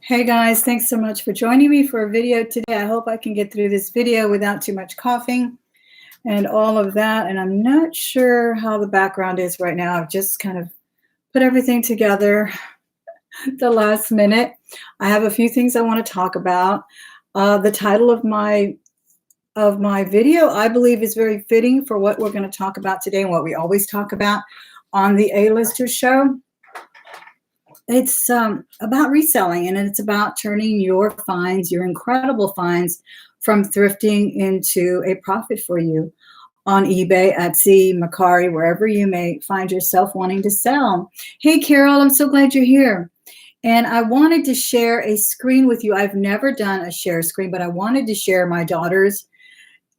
Hey guys, thanks so much for joining me for a video today. I hope I can get through this video without too much coughing and all of that. And I'm not sure how the background is right now. I've just kind of put everything together the last minute. I have a few things I want to talk about. The title of my video, I believe, is very fitting for what we're going to talk about today and what we always talk about on the A-Lister show. It's about reselling, and it's about turning your finds, your incredible finds, from thrifting into a profit for you on eBay, Etsy, Mercari, wherever you may find yourself wanting to sell. Hey, Carol, I'm so glad you're here. And I wanted to share a screen with you. I've never done a share screen, but I wanted to share my daughter's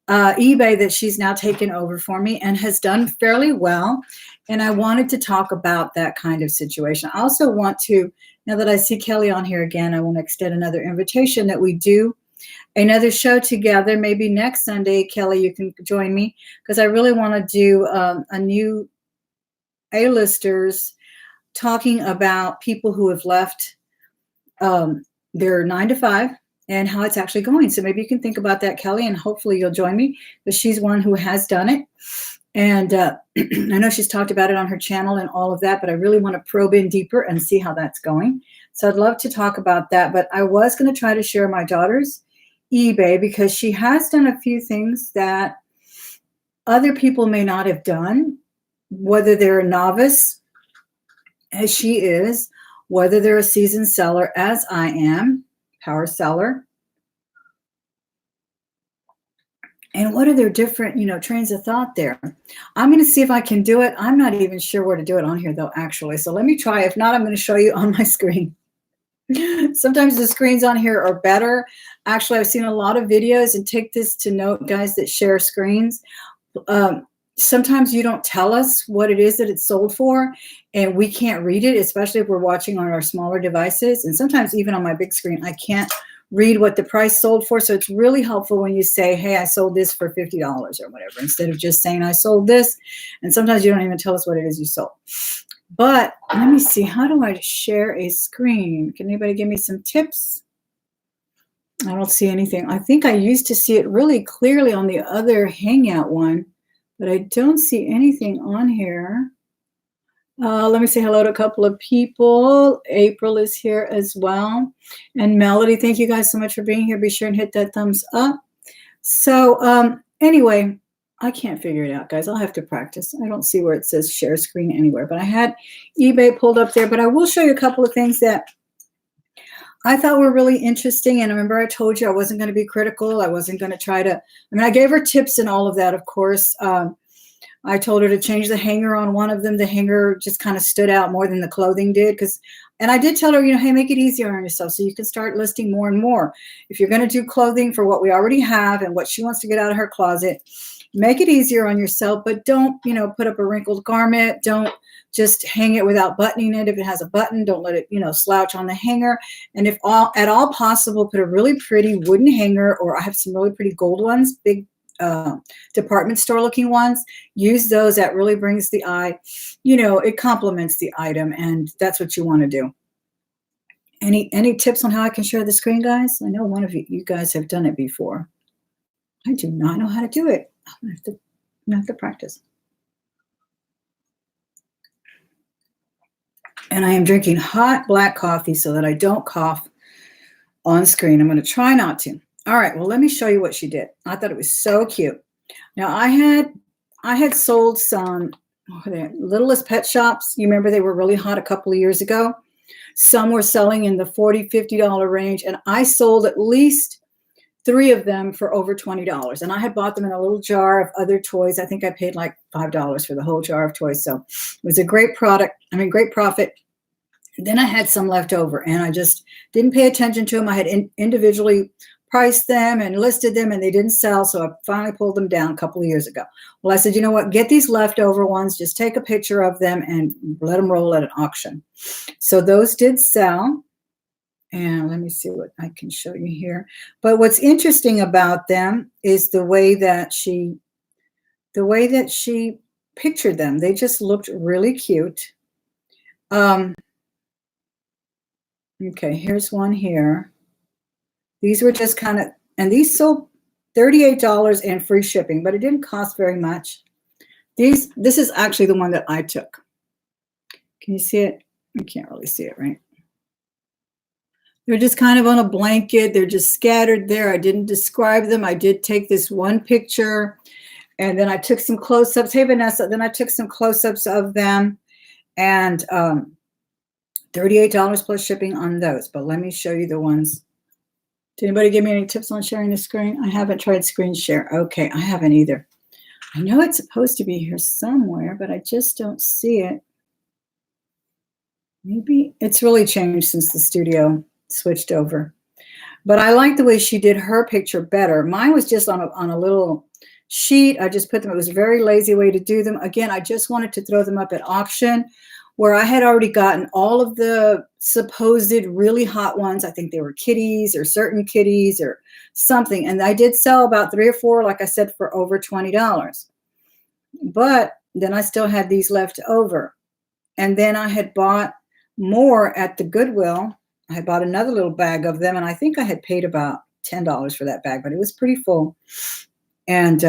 eBay that she's now taken over for me and has done fairly well. And I wanted to talk about that kind of situation. I also want to, now that I see Kelly on here again, I want to extend another invitation that we do another show together. Maybe next Sunday, Kelly, you can join me, because I really want to do a new A-listers talking about people who have left their 9-to-5 and how it's actually going. So maybe you can think about that, Kelly, and hopefully you'll join me, because she's one who has done it. And I know she's talked about it on her channel and all of that, but I really want to probe in deeper and see how that's going. So I'd love to talk about that. But I was going to try to share my daughter's eBay, because she has done a few things that other people may not have done, whether they're a novice, as she is, whether they're a seasoned seller, as I am, power seller. And what are their different, trains of thought there? I'm going to see if I can do it. I'm not even sure where to do it on here, though, actually. So let me try. If not, I'm going to show you on my screen. Sometimes the screens on here are better. Actually, I've seen a lot of videos, and take this to note, guys, that share screens. Sometimes you don't tell us what it is that it's sold for, and we can't read it, especially if we're watching on our smaller devices. And sometimes even on my big screen, I can't read what the price sold for. So it's really helpful when you say, hey, I sold this for $50 or whatever, instead of just saying I sold this. And sometimes you don't even tell us what it is you sold. But let me see, how do I share a screen? Can anybody give me some tips? I don't see anything. I think I used to see it really clearly on the other Hangout one, but I don't see anything on here. Let me say hello to a couple of people. April is here as well. And Melody, thank you guys so much for being here. Be sure and hit that thumbs up. So anyway, I can't figure it out, guys. I'll have to practice. I don't see where it says share screen anywhere, but I had eBay pulled up there. But I will show you a couple of things that I thought were really interesting. And remember, I told you I wasn't going to be critical. I wasn't going to try to, I gave her tips and all of that, of course. I told her to change the hanger on one of them. The hanger just kind of stood out more than the clothing did. And I did tell her, hey, make it easier on yourself so you can start listing more and more. If you're going to do clothing for what we already have and what she wants to get out of her closet, make it easier on yourself, but don't, put up a wrinkled garment. Don't just hang it without buttoning it. If it has a button, don't let it, slouch on the hanger. And if at all possible, put a really pretty wooden hanger, or I have some really pretty gold ones, big department store looking ones. Use those. That really brings the eye, it complements the item, and that's what you want to do. Any tips on how I can share the screen, guys? I know one of you guys have done it before. I do not know how to do it. I'm gonna have to practice. And I am drinking hot black coffee so that I don't cough on screen. I'm going to try not to. All right, well, let me show you what she did. I thought it was so cute. Now, I had sold some Littlest Pet Shops. You remember they were really hot a couple of years ago. Some were selling in the $40, $50 range, and I sold at least 3 of them for over $20. And I had bought them in a little jar of other toys. I think I paid like $5 for the whole jar of toys. So it was a great product. Great profit. Then I had some left over, and I just didn't pay attention to them. I had individually priced them and listed them, and they didn't sell. So I finally pulled them down a couple of years ago. Well, I said, you know what, get these leftover ones, just take a picture of them and let them roll at an auction. So those did sell. And let me see what I can show you here. But what's interesting about them is the way that she pictured them. They just looked really cute. Okay, here's one here. These were just kind of, and these sold $38 and free shipping, but it didn't cost very much. This is actually the one that I took. Can you see it? You can't really see it, right? They're just kind of on a blanket. They're just scattered there. I didn't describe them. I did take this one picture, and then I took some close-ups. Hey, Vanessa. Then I took some close-ups of them, and $38 plus shipping on those. But let me show you the ones. Did anybody give me any tips on sharing the screen? I haven't tried screen share. Okay, I haven't either. I know it's supposed to be here somewhere, but I just don't see it. Maybe it's really changed since the studio switched over. But I like the way she did her picture better. Mine was just on a little sheet. I just put them. It was a very lazy way to do them. Again, I just wanted to throw them up at auction, where I had already gotten all of the supposed really hot ones. I think they were kitties or certain kitties or something. And I did sell about 3 or 4, like I said, for over $20. But then I still had these left over. And then I had bought more at the Goodwill. I had bought another little bag of them, and I think I had paid about $10 for that bag, but it was pretty full. And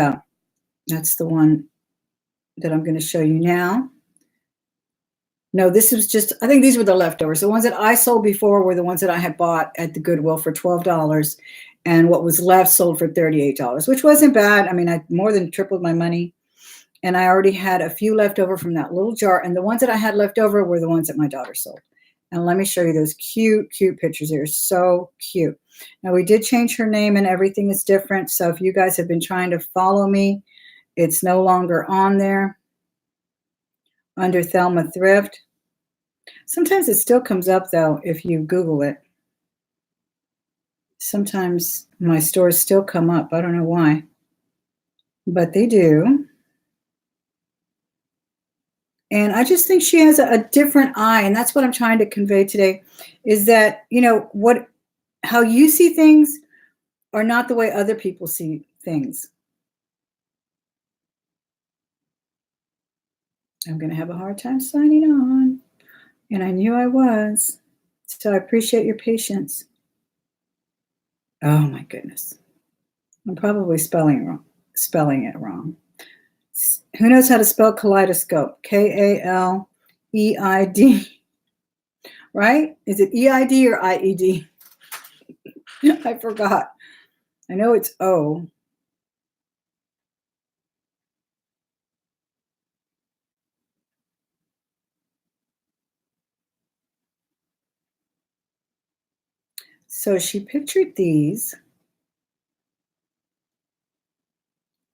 that's the one that I'm going to show you now. No, this was just, I think these were the leftovers. The ones that I sold before were the ones that I had bought at the Goodwill for $12, and what was left sold for $38, which wasn't bad. I mean, I more than tripled my money, and I already had a few left over from that little jar, and the ones that I had left over were the ones that my daughter sold. And let me show you those cute, cute pictures. They're so cute. Now, we did change her name, and everything is different. So if you guys have been trying to follow me, it's no longer on there under Thelma Thrift. Sometimes it still comes up, though, if you Google it. Sometimes my stores still come up. I don't know why, but they do. And I just think she has a different eye, and that's what I'm trying to convey today, is that, you know, how you see things are not the way other people see things. I'm going to have a hard time signing on, and I knew I was, so I appreciate your patience. Oh my goodness. I'm probably spelling it wrong. Who knows how to spell kaleidoscope? Kaleid, right? Is it EID or IED? I forgot. I know it's O. So she pictured these.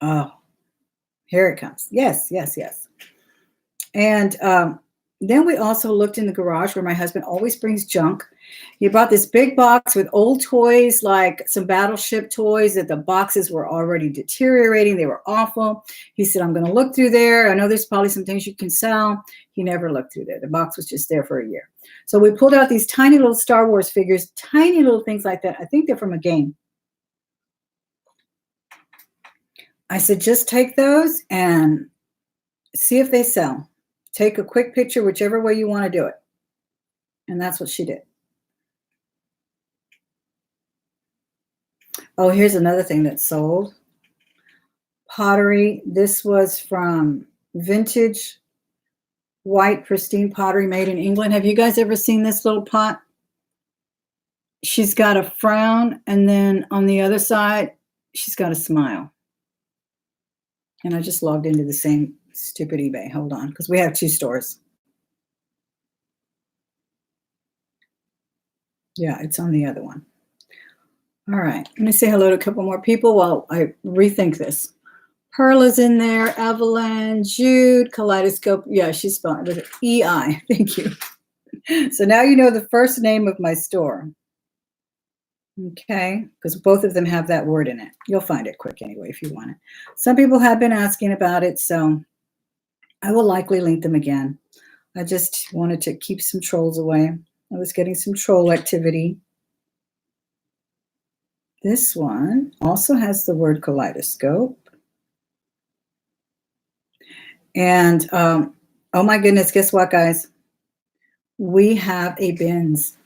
Oh, here it comes. Yes, yes, yes. And then we also looked in the garage where my husband always brings junk. He brought this big box with old toys, like some Battleship toys that the boxes were already deteriorating. They were awful. He said, I'm going to look through there. I know there's probably some things you can sell. He never looked through there. The box was just there for a year. So we pulled out these tiny little Star Wars figures, tiny little things like that. I think they're from a game. I said, just take those and see if they sell. Take a quick picture, whichever way you want to do it. And that's what she did. Oh, here's another thing that sold. Pottery. This was from vintage white pristine pottery made in England. Have you guys ever seen this little pot? She's got a frown, and then on the other side, she's got a smile. And I just logged into the same stupid eBay. Hold on, because we have 2 stores. Yeah, it's on the other one. All right, let me say hello to a couple more people while I rethink this. Pearl is in there, Evelyn, Jude, Kaleidoscope. Yeah, she's spelling with EI. Thank you. So now you know the first name of my store. Okay, because both of them have that word in it. You'll find it quick anyway if you want it. Some people have been asking about it, so I will likely link them again. I just wanted to keep some trolls away. I was getting some troll activity. This one also has the word kaleidoscope. And oh my goodness, guess what, guys? We have a bins.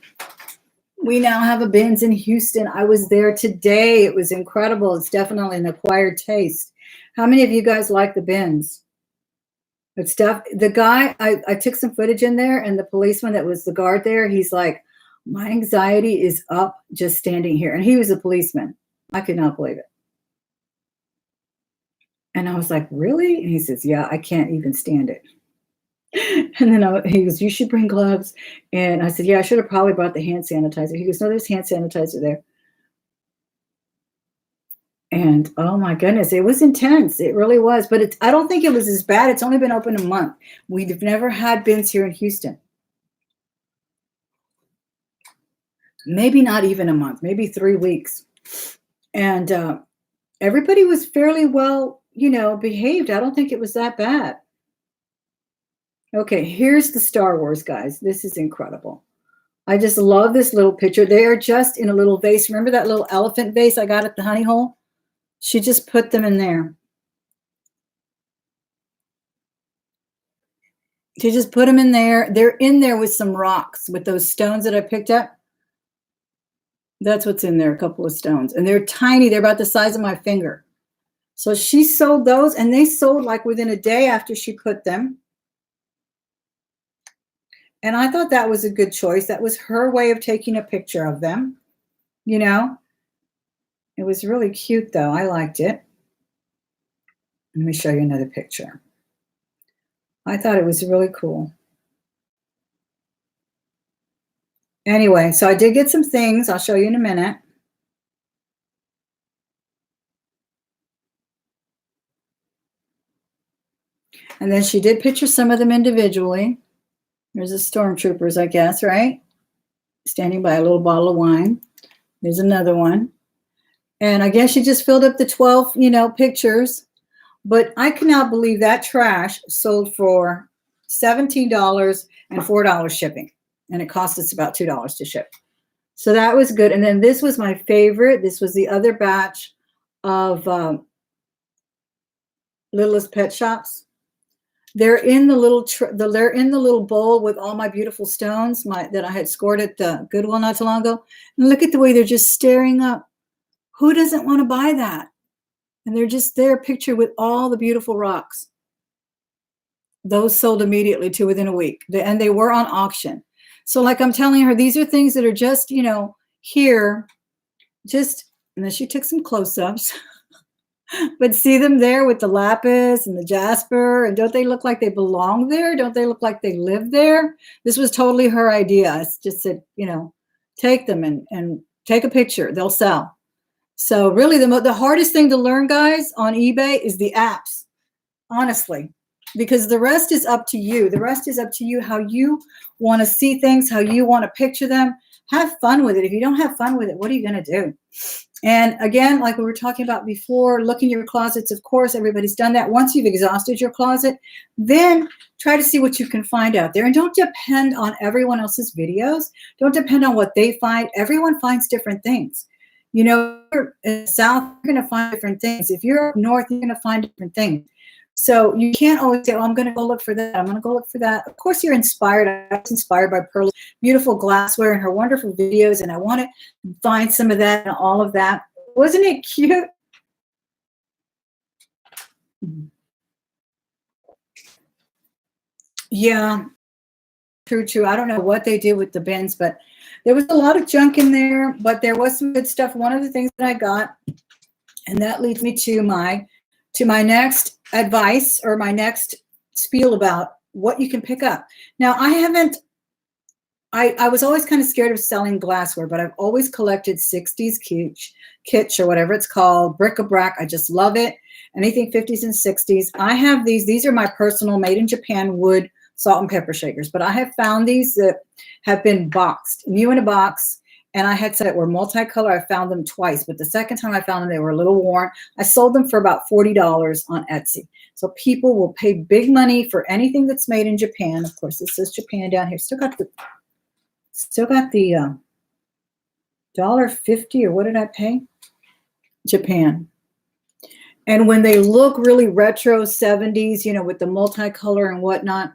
We now have a bins in Houston. I was there today. It was incredible. It's definitely an acquired taste. How many of you guys like the bins? It's the guy, I took some footage in there, and the policeman that was the guard there, he's like, my anxiety is up just standing here. And he was a policeman. I could not believe it. And I was like, really? And he says, yeah, I can't even stand it. And then he goes, you should bring gloves. And I said, yeah, I should have probably brought the hand sanitizer. He goes, no, there's hand sanitizer there. And oh my goodness, it was intense. It really was. But I don't think it was as bad. It's only been open a month. We've never had bins here in Houston. Maybe not even a month, maybe 3 weeks. And everybody was fairly well, behaved. I don't think it was that bad. Okay, here's the Star Wars, guys. This is incredible. I just love this little picture. They are just in a little vase. Remember that little elephant vase I got at the honey hole? She just put them in there. She just put them in there. They're in there with some rocks, with those stones that I picked up. That's what's in there, a couple of stones. And they're tiny. They're about the size of my finger. So she sold those, and they sold like within a day after she put them. And I thought that was a good choice. That was her way of taking a picture of them. It was really cute, though. I liked it. Let me show you another picture. I thought it was really cool. Anyway, so I did get some things. I'll show you in a minute. And then she did picture some of them individually. There's the stormtroopers, I guess, right? Standing by a little bottle of wine. There's another one. And I guess she just filled up the 12, pictures. But I cannot believe that trash sold for $17 and $4 shipping. And it cost us about $2 to ship. So that was good. And then this was my favorite. This was the other batch of Littlest Pet Shops. They're in the little bowl with all my beautiful stones that I had scored at the Goodwill not too long ago. And look at the way they're just staring up. Who doesn't want to buy that? And they're just there pictured with all the beautiful rocks. Those sold immediately too, within a week. And they were on auction. So like I'm telling her, these are things that are just, here. And then she took some close-ups. But see them there with the lapis and the jasper, and don't they look like they belong there? Don't they look like they live there? This was totally her idea. I just said, take them and take a picture. They'll sell. So really the hardest thing to learn, guys, on eBay is the apps, honestly, because the rest is up to you. The rest is up to you, how you want to see things, how you want to picture them. Have fun with it. If you don't have fun with it, what are you going to do? And again, like we were talking about before, look in your closets. Of course, everybody's done that. Once you've exhausted your closet, then try to see what you can find out there. And don't depend on everyone else's videos. Don't depend on what they find. Everyone finds different things. In the South, you're going to find different things. If you're up north, you're going to find different things. So you can't always say, oh, I'm going to go look for that. I'm going to go look for that. Of course, you're inspired. I was inspired by Pearl's beautiful glassware and her wonderful videos, and I want to find some of that and all of that. Wasn't it cute? Yeah, true. I don't know what they did with the bins, but there was a lot of junk in there, but there was some good stuff. One of the things that I got, and that leads me to my next advice, or my next spiel about what you can pick up. Now, I was always kind of scared of selling glassware, but I've always collected 60s kitsch or whatever it's called, bric-a-brac. I just love it. Anything 50s and 60s. I have these. These are my personal made in Japan wood salt and pepper shakers, but I have found these that have been boxed, new in a box. And I had said it were multicolor. I found them twice, but the second time I found them, they were a little worn. I sold them for about $40 on Etsy. So people will pay big money for anything that's made in Japan. Of course, this says Japan down here. Still got the $1.50, or what did I pay? Japan. And when they look really retro 70s, with the multicolor and whatnot,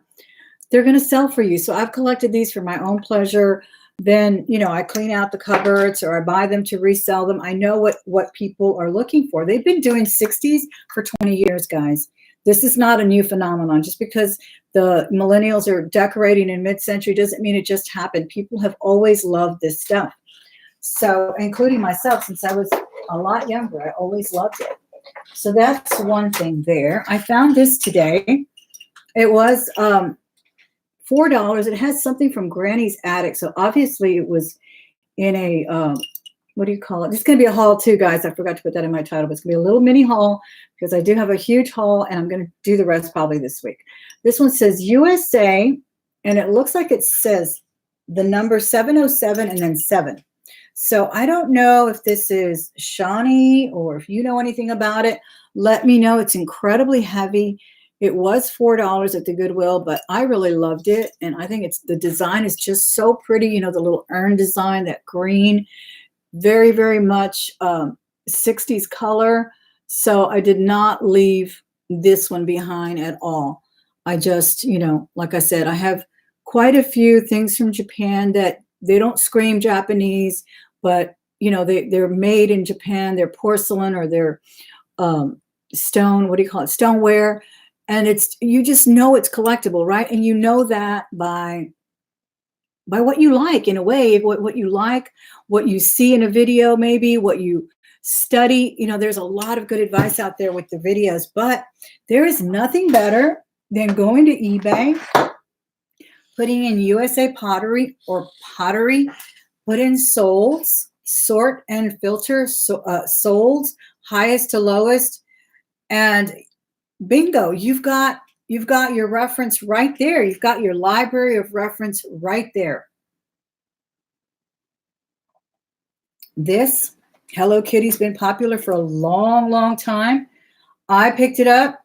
they're going to sell for you. So I've collected these for my own pleasure. then, you know, I clean out the cupboards or I buy them to resell them. I know what people are looking for. They've been doing 60s for 20 years, guys. This is not a new phenomenon. Just because the millennials are decorating in mid-century doesn't mean it just happened. People have always loved this stuff. So, including myself, since I was a lot younger, I always loved it. So that's one thing there. I found this today. It was $4. It has something from Granny's Attic. So obviously it was in a, what do you call it? It's going to be a haul too, guys. I forgot to put that in my title, but it's going to be a little mini haul because I do have a huge haul and I'm going to do the rest probably this week. This one says USA, and it looks like it says the number 707 and then 7. So I don't know if this is Shawnee or if you know anything about it. Let me know. It's incredibly heavy. It was $4 at the Goodwill, but I really loved it. And I think the design is just so pretty. You know, the little urn design, that green, very, very much 60s color. So I did not leave this one behind at all. I just, you know, like I said, I have quite a few things from Japan that they don't scream Japanese, but, you know, they're made in Japan. They're porcelain or they're stone, what do you call it? Stoneware. And you just know it's collectible, right? And you know that by what you like, in a way, what you like, what you see in a video, maybe what you study. You know, there's a lot of good advice out there with the videos, but there is nothing better than going to eBay, putting in USA pottery or pottery, put in solds, sort and filter solds, highest to lowest, and bingo, you've got your reference right there. You've got your library of reference right there. This Hello Kitty's been popular for a long, long time. I picked it up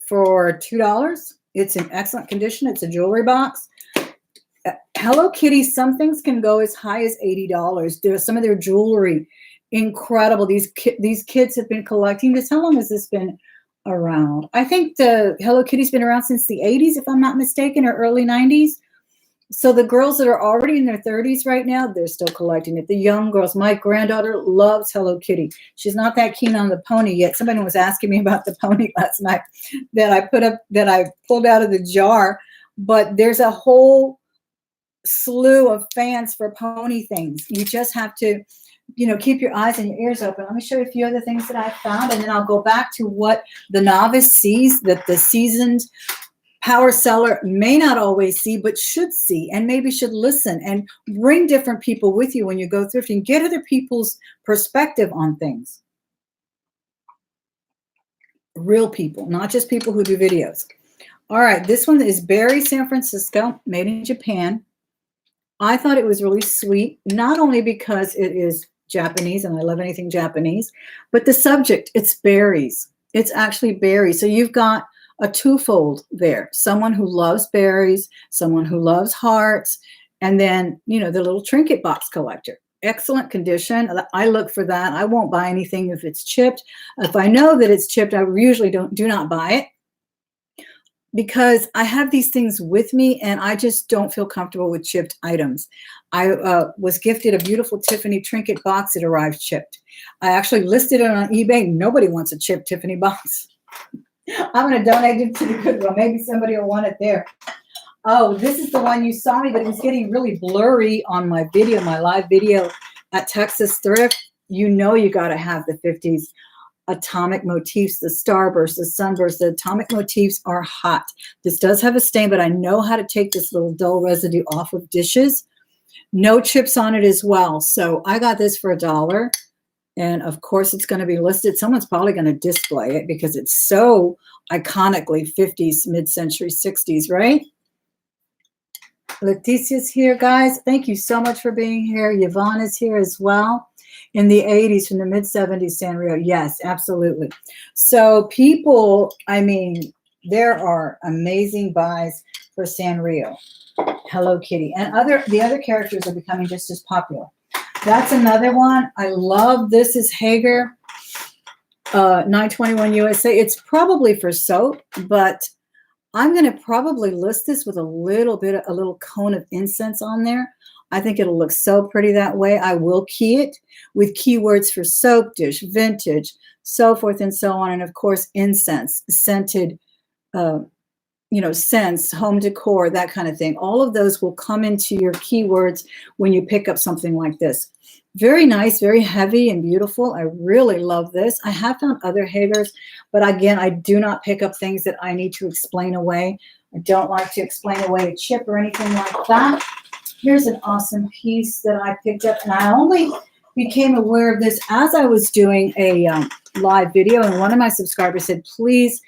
for $2. It's in excellent condition. It's a jewelry box. Hello Kitty, some things can go as high as $80. There's some of their jewelry, incredible. These kids have been collecting this. How long has this been around? I think the Hello Kitty's been around since the 80s, if I'm not mistaken, or early 90s. So the girls that are already in their 30s right now, they're still collecting it. The young girls, my granddaughter loves Hello Kitty. She's not that keen on the pony yet. Somebody was asking me about the pony last night that I pulled out of the jar. But there's a whole slew of fans for pony things. You just have to, you know, keep your eyes and your ears open. Let me show you a few other things that I found, and then I'll go back to what the novice sees that the seasoned power seller may not always see, but should see, and maybe should listen, and bring different people with you when you go thrifting. Get other people's perspective on things. Real people, not just people who do videos. All right, this one is Berry San Francisco, made in Japan. I thought it was really sweet, not only because it is Japanese, and I love anything Japanese, but the subject, it's berries. It's actually berries. So you've got a twofold there. Someone who loves berries, someone who loves hearts, and then, you know, the little trinket box collector. Excellent condition. I look for that. I won't buy anything if it's chipped. If I know that it's chipped, I usually do not buy it, because I have these things with me and I just don't feel comfortable with chipped items. I was gifted a beautiful Tiffany trinket box. It arrived chipped. I actually listed it on eBay. Nobody wants a chipped Tiffany box. I'm going to donate it to the Goodwill. Maybe somebody will want it there. Oh, this is the one you saw me, but it was getting really blurry on my video, my live video at Texas Thrift. You know you got to have the 50s atomic motifs, the starburst, the sunburst. The atomic motifs are hot. This does have a stain, but I know how to take this little dull residue off of dishes. No chips on it as well. So I got this for $1. And of course, it's going to be listed. Someone's probably going to display it because it's so iconically 50s, mid-century, 60s, right? Leticia's here, guys. Thank you so much for being here. Yvonne is here as well. In the 80s, from the mid-70s, Sanrio. Yes, absolutely. So people, I mean, there are amazing buys for Sanrio, Hello Kitty. And the other characters are becoming just as popular. That's another one. I love this. Is Hager 921 USA. It's probably for soap, but I'm going to probably list this with a little cone of incense on there. I think it'll look so pretty that way. I will key it with keywords for soap dish, vintage, so forth and so on. And of course, incense, scented, scents, home decor, that kind of thing. All of those will come into your keywords when you pick up something like this. Very nice, very heavy and beautiful. I really love this. I have found other haters, but again, I do not pick up things that I need to explain away. I don't like to explain away a chip or anything like that. Here's an awesome piece that I picked up, and I only became aware of this as I was doing a live video, and one of my subscribers said, please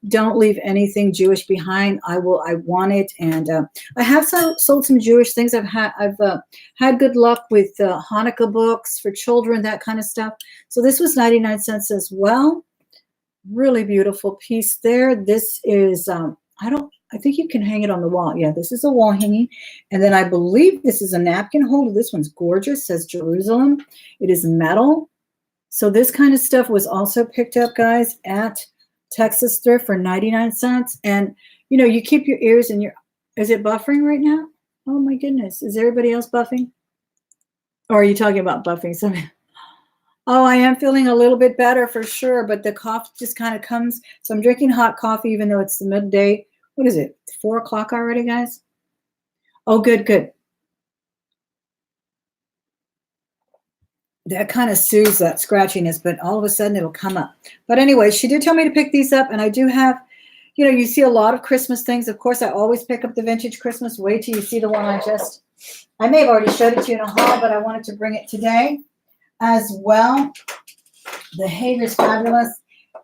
don't leave anything Jewish behind. I want it. And I have sold some Jewish things. I've had good luck with Hanukkah books for children, that kind of stuff. So this was 99 cents as well. Really beautiful piece there. This is, I think you can hang it on the wall. Yeah, this is a wall hanging. And then I believe this is a napkin holder. This one's gorgeous, says Jerusalem. It is metal. So this kind of stuff was also picked up, guys, at Texas Thrift for 99 cents. And, you keep your ears and is it buffering right now? Oh my goodness. Is everybody else buffing? Or are you talking about buffing? Oh, I am feeling a little bit better for sure, but the cough just kind of comes. So I'm drinking hot coffee, even though it's the midday. What is it? 4 o'clock already, guys? Oh, good, good. That kind of soothes that scratchiness, but all of a sudden it'll come up. But anyway, she did tell me to pick these up, and I do have, you see a lot of Christmas things. Of course, I always pick up the vintage Christmas. Wait till you see the one I may have already showed it to you in a haul, but I wanted to bring it today as well. The Hager's fabulous,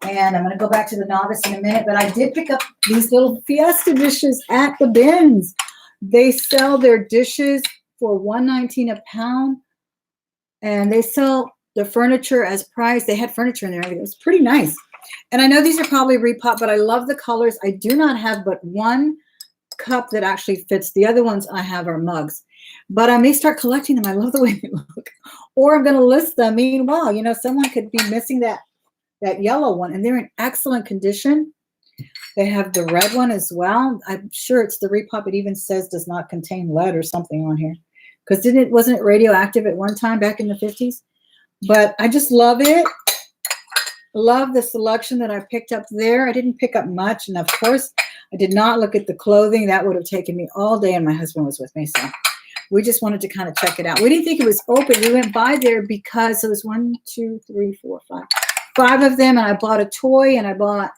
and I'm going to go back to the Novice in a minute, but I did pick up these little Fiesta dishes at the bins. They sell their dishes for $1.19 a pound. And they sell the furniture as price. They had furniture in there. It was pretty nice. And I know these are probably repot, but I love the colors. I do not have but one cup that actually fits. The other ones I have are mugs. But I may start collecting them. I love the way they look. Or I'm going to list them. Meanwhile, someone could be missing that yellow one. And they're in excellent condition. They have the red one as well. I'm sure it's the repot. It even says does not contain lead or something on here. Because wasn't it radioactive at one time back in the 50s? But I just love it. Love the selection that I picked up there. I didn't pick up much. And of course, I did not look at the clothing. That would have taken me all day, and my husband was with me. So we just wanted to kind of check it out. We didn't think it was open. We went by there because there was 1, 2, 3, 4, 5 of them. And I bought a toy, and I bought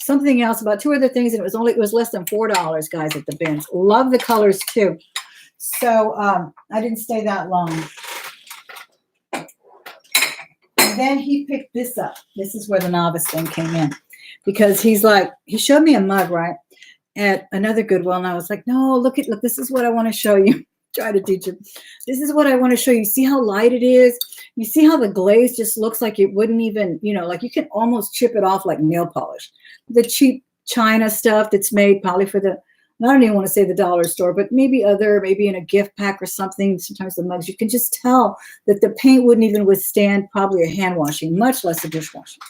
something else, about 2 other things. And it was less than $4, guys, at the bins. Love the colors too. So I didn't stay that long. And then he picked this up. This is where the Novice thing came in. Because he showed me a mug, right, at another Goodwill. And I was like, no, look, this is what I want to show you. Try to teach him. This is what I want to show you. See how light it is? You see how the glaze just looks like it wouldn't even, like you can almost chip it off like nail polish. The cheap China stuff that's made probably for I don't even want to say the dollar store, but maybe in a gift pack or something. Sometimes the mugs, you can just tell that the paint wouldn't even withstand probably a hand washing, much less a dishwashing.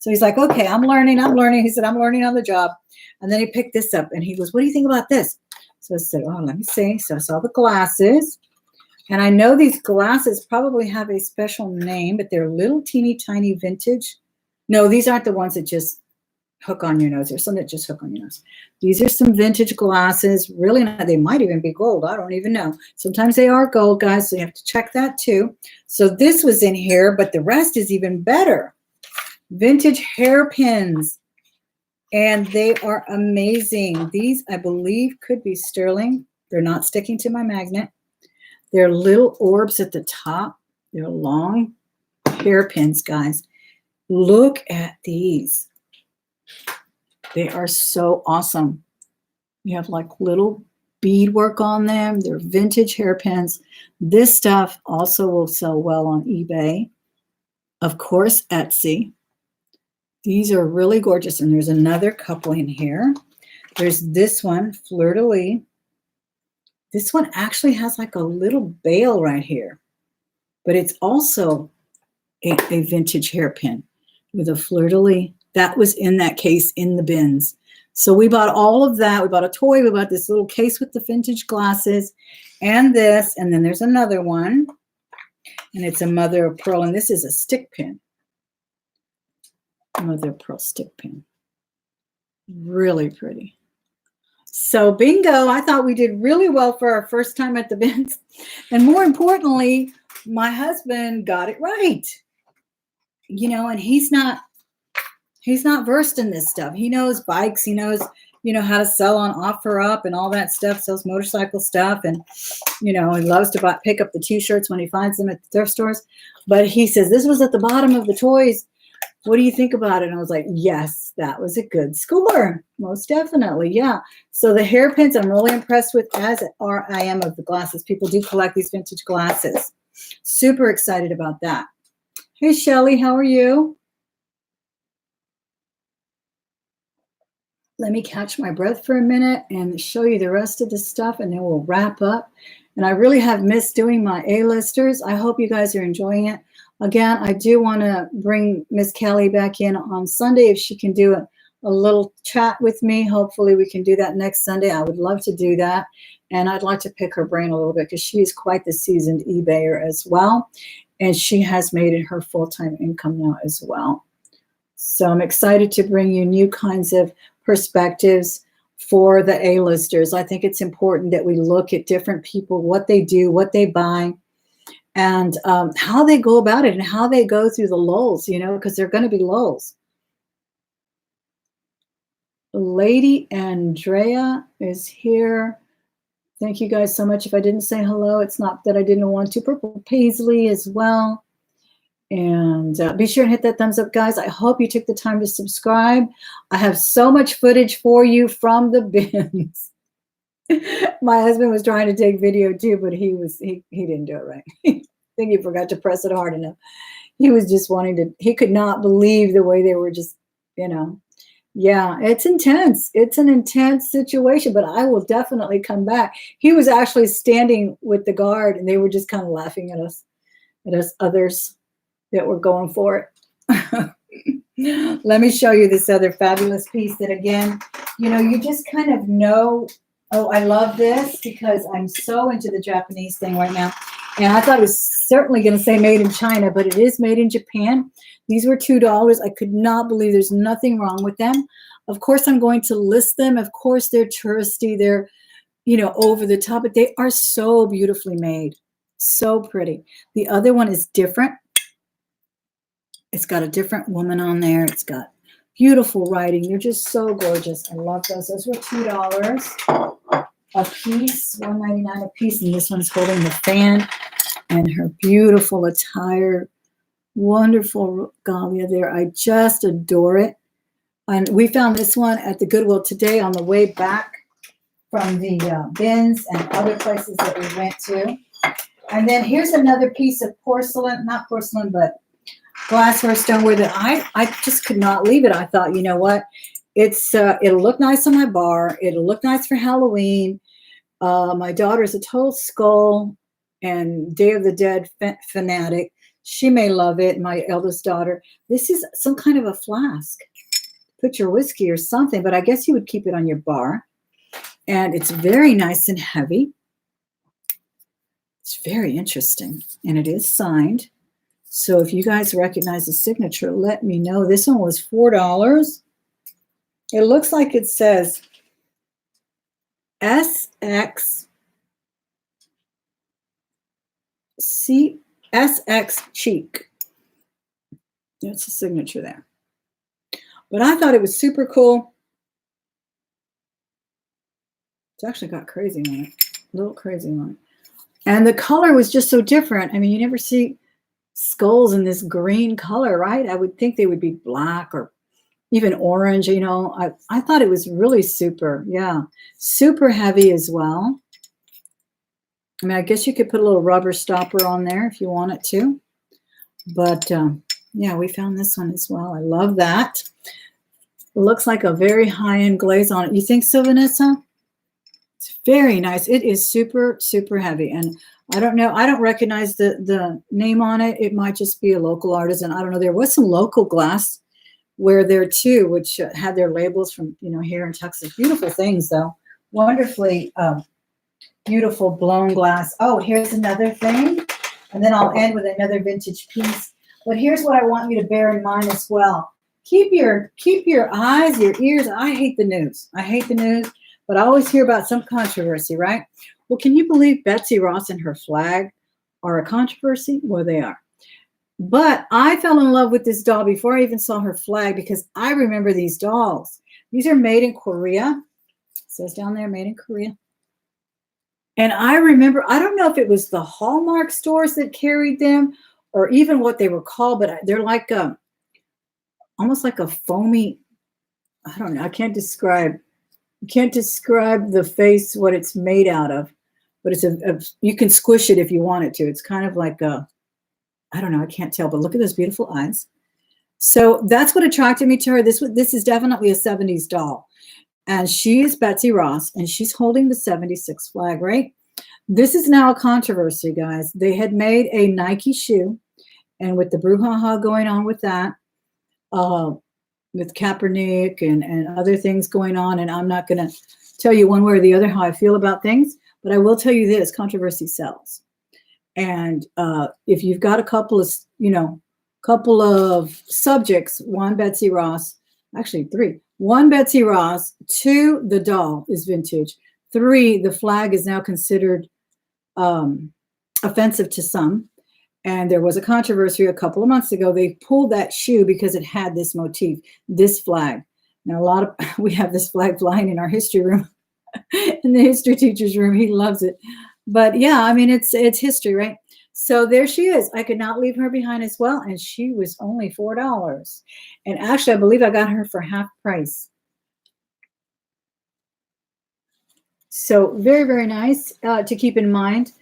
So he's like, okay, I'm learning. He said, I'm learning on the job. And then he picked this up and he goes, what do you think about this? So I said, oh, let me see. So I saw the glasses. And I know these glasses probably have a special name, but they're little teeny tiny vintage. No, these aren't the ones that just hook on your nose. There's some that just hook on your nose. These are some vintage glasses. Really not. They might even be gold. I don't even know. Sometimes they are gold, guys, so you have to check that too. So this was in here, but the rest is even better. Vintage hairpins. And they are amazing. These, I believe, could be sterling. They're not sticking to my magnet. They're little orbs at the top. They're long hairpins, guys. Look at these. They are so awesome. You have like little beadwork on them. They're vintage hairpins. This stuff also will sell well on eBay. Of course, Etsy. These are really gorgeous. And there's another couple in here. There's this one, Fleur de Lis. This one actually has like a little bail right here. But it's also a vintage hairpin with a Fleur de Lis. That was in that case in the bins. So we bought all of that. We bought a toy. We bought this little case with the vintage glasses and this. And then there's another one. And it's a mother of pearl. And this is a stick pin. Mother of pearl stick pin. Really pretty. So bingo, I thought we did really well for our first time at the bins. And more importantly, my husband got it right. You know, and he's not versed in this stuff. He knows bikes. He knows, you know, how to sell on OfferUp and all that stuff, sells motorcycle stuff. And, you know, he loves to pick up the t-shirts when he finds them at the thrift stores. But he says, this was at the bottom of the toys. What do you think about it? And I was like, yes, that was a good score. Most definitely. Yeah. So the hairpins, I'm really impressed with, as I am of the glasses. People do collect these vintage glasses. Super excited about that. Hey, Shelly, how are you? Let me catch my breath for a minute and show you the rest of the stuff, and then we'll wrap up. And I really have missed doing my A-listers. I hope you guys are enjoying it. Again, I do want to bring Miss Kelly back in on Sunday if she can do a little chat with me. Hopefully we can do that next Sunday. I would love to do that. And I'd like to pick her brain a little bit because she's quite the seasoned eBayer as well. And she has made it her full-time income now as well. So I'm excited to bring you new kinds of perspectives for the A-listers. I think it's important that we look at different people, what they do, what they buy, and how they go about it and how they go through the lulls, you know, because they're going to be lulls. Lady Andrea is here. Thank you guys so much. If I didn't say hello, it's not that I didn't want to. Purple Paisley as well. And be sure and hit that thumbs up, guys. I hope you took the time to subscribe. I have so much footage for you from the bins. My husband was trying to take video too, but he didn't do it right. I think he forgot to press it hard enough. He was just wanting to, he could not believe the way they were just, you know. Yeah, it's intense. It's an intense situation, but I will definitely come back. He was actually standing with the guard and they were just kind of laughing at us others that were going for it. Let me show you this other fabulous piece that, again, you know, you just kind of know, oh, I love this because I'm so into the Japanese thing right now. And I thought it was certainly going to say made in China, but it is made in Japan. These were $2. I could not believe there's nothing wrong with them. Of course, I'm going to list them. Of course, they're touristy. They're, you know, over the top, but they are so beautifully made. So pretty. The other one is different. It's got a different woman on there. It's got beautiful writing. They're just so gorgeous. I love those. Those were $2 a piece, $1.99 a piece. And this one's holding the fan and her beautiful attire. Wonderful regalia there. I just adore it. And we found this one at the Goodwill today on the way back from the bins and other places that we went to. And then here's another piece of porcelain, not porcelain, but glassware, stoneware that I just could not leave it. I thought, you know what? It'll look nice on my bar. It'll look nice for Halloween. My daughter's a total skull and Day of the Dead fanatic. She may love it. My eldest daughter. This is some kind of a flask. Put your whiskey or something, but I guess you would keep it on your bar. And it's very nice and heavy. It's very interesting. And it is signed. So if you guys recognize the signature, let me know. This one was $4. It looks like it says SX cheek. That's the signature there. But I thought it was super cool. It's actually got crazy on it. A little crazy on it. And the color was just so different. I mean, you never see skulls in this green color, right? I would think they would be black or even orange, you know. I thought it was really super. Yeah. Super heavy as well. I mean, I guess you could put a little rubber stopper on there if you wanted to. But yeah, we found this one as well. I love that. It looks like a very high-end glaze on it. You think so, Vanessa? It's very nice. It is super, super heavy. And I don't know. I don't recognize the name on it. It might just be a local artisan. I don't know. There was some local glass wear there too, which had their labels from, here in Texas. Beautiful things though. Wonderfully beautiful blown glass. Oh, here's another thing. And then I'll end with another vintage piece. But here's what I want you to bear in mind as well. Keep your eyes, your ears. I hate the news. But I always hear about some controversy, right? Well, can you believe Betsy Ross and her flag are a controversy? Well, they are. But I fell in love with this doll before I even saw her flag because I remember these dolls. These are made in Korea. It says down there, made in Korea. And I remember, I don't know if it was the Hallmark stores that carried them or even what they were called, but they're like almost like a foamy, I don't know, I can't describe the face, what it's made out of, but it's you can squish it if you want it to. It's kind of like I don't know, I can't tell, but look at those beautiful eyes. So that's what attracted me to her. This is definitely a 70s doll. And she is Betsy Ross, and she's holding the 76 flag, right? This is now a controversy, guys. They had made a Nike shoe, and with the brouhaha going on with that, with Kaepernick and other things going on, and I'm not going to tell you one way or the other how I feel about things, but I will tell you this, controversy sells. And if you've got a couple of subjects, one, Betsy Ross, actually three. One, Betsy Ross. Two, the doll is vintage. Three, the flag is now considered offensive to some. And there was a controversy a couple of months ago. They pulled that shoe because it had this motif, this flag. Now, we have this flag flying in our history room, in the history teacher's room. He loves it. But yeah, I mean, it's history, right? So there she is. I could not leave her behind as well. And she was only $4. And actually, I believe I got her for half price. So very, very nice to keep in mind.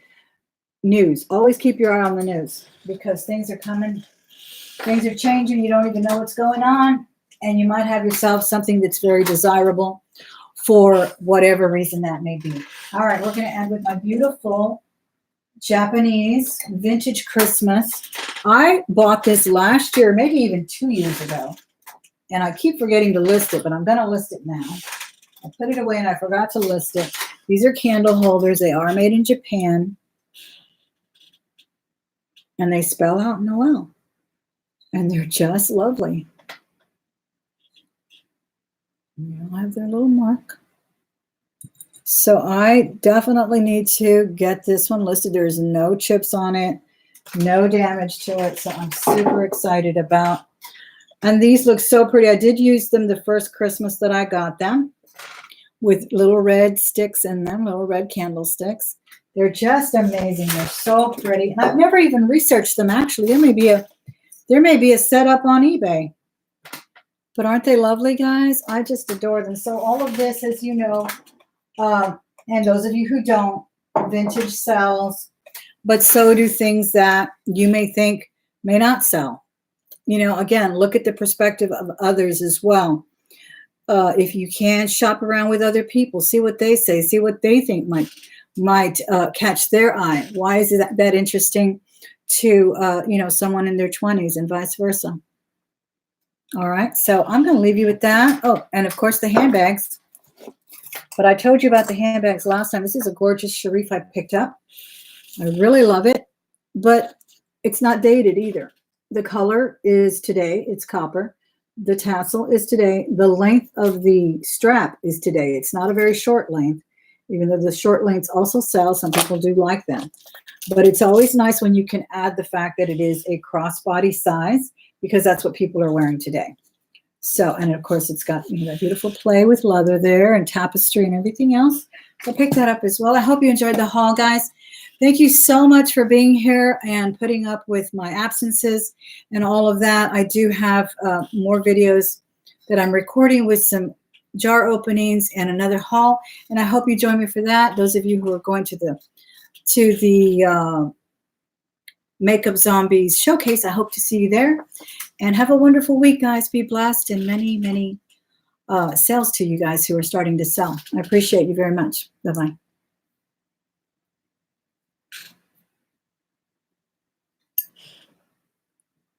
News. Always keep your eye on the news because things are coming. Things are changing. You don't even know what's going on. And you might have yourself something that's very desirable for whatever reason that may be. All right, we're going to end with my beautiful Japanese vintage Christmas. I bought this last year, maybe even 2 years ago. And I keep forgetting to list it, but I'm going to list it now. I put it away and I forgot to list it. These are candle holders. They are made in Japan. And they spell out Noel. And they're just lovely. They'll have their little mark. So I definitely need to get this one listed. There's no chips on it, no damage to it. So I'm super excited about. And these look so pretty. I did use them the first Christmas that I got them with little red sticks in them, little red candlesticks. They're just amazing. They're so pretty. And I've never even researched them, actually. There may be a setup on eBay. But aren't they lovely, guys? I just adore them. So all of this, as you know, and those of you who don't, vintage sells, but so do things that you may think may not sell. Again, look at the perspective of others as well. If you can, shop around with other people, see what they say, see what they think might catch their eye. Why is that interesting to someone in their 20s and vice versa? All right, so I'm going to leave you with that. Oh, and of course the handbags. But I told you about the handbags last time. This is a gorgeous Sharif I picked up. I really love it, but it's not dated either. The color is today. It's copper. The tassel is today. The length of the strap is today. It's not a very short length, even though the short lengths also sell. Some people do like them. But it's always nice when you can add the fact that it is a crossbody size because that's what people are wearing today. So, and of course, it's got that beautiful play with leather there and tapestry and everything else. So pick that up as well. I hope you enjoyed the haul, guys. Thank you so much for being here and putting up with my absences and all of that. I do have more videos that I'm recording with some jar openings and another haul, and I hope you join me for that. Those of you who are going to the Makeup Zombies showcase, I hope to see you there. And have a wonderful week, guys. Be blessed, and many, many sales to you guys who are starting to sell. I appreciate you very much. Bye-bye.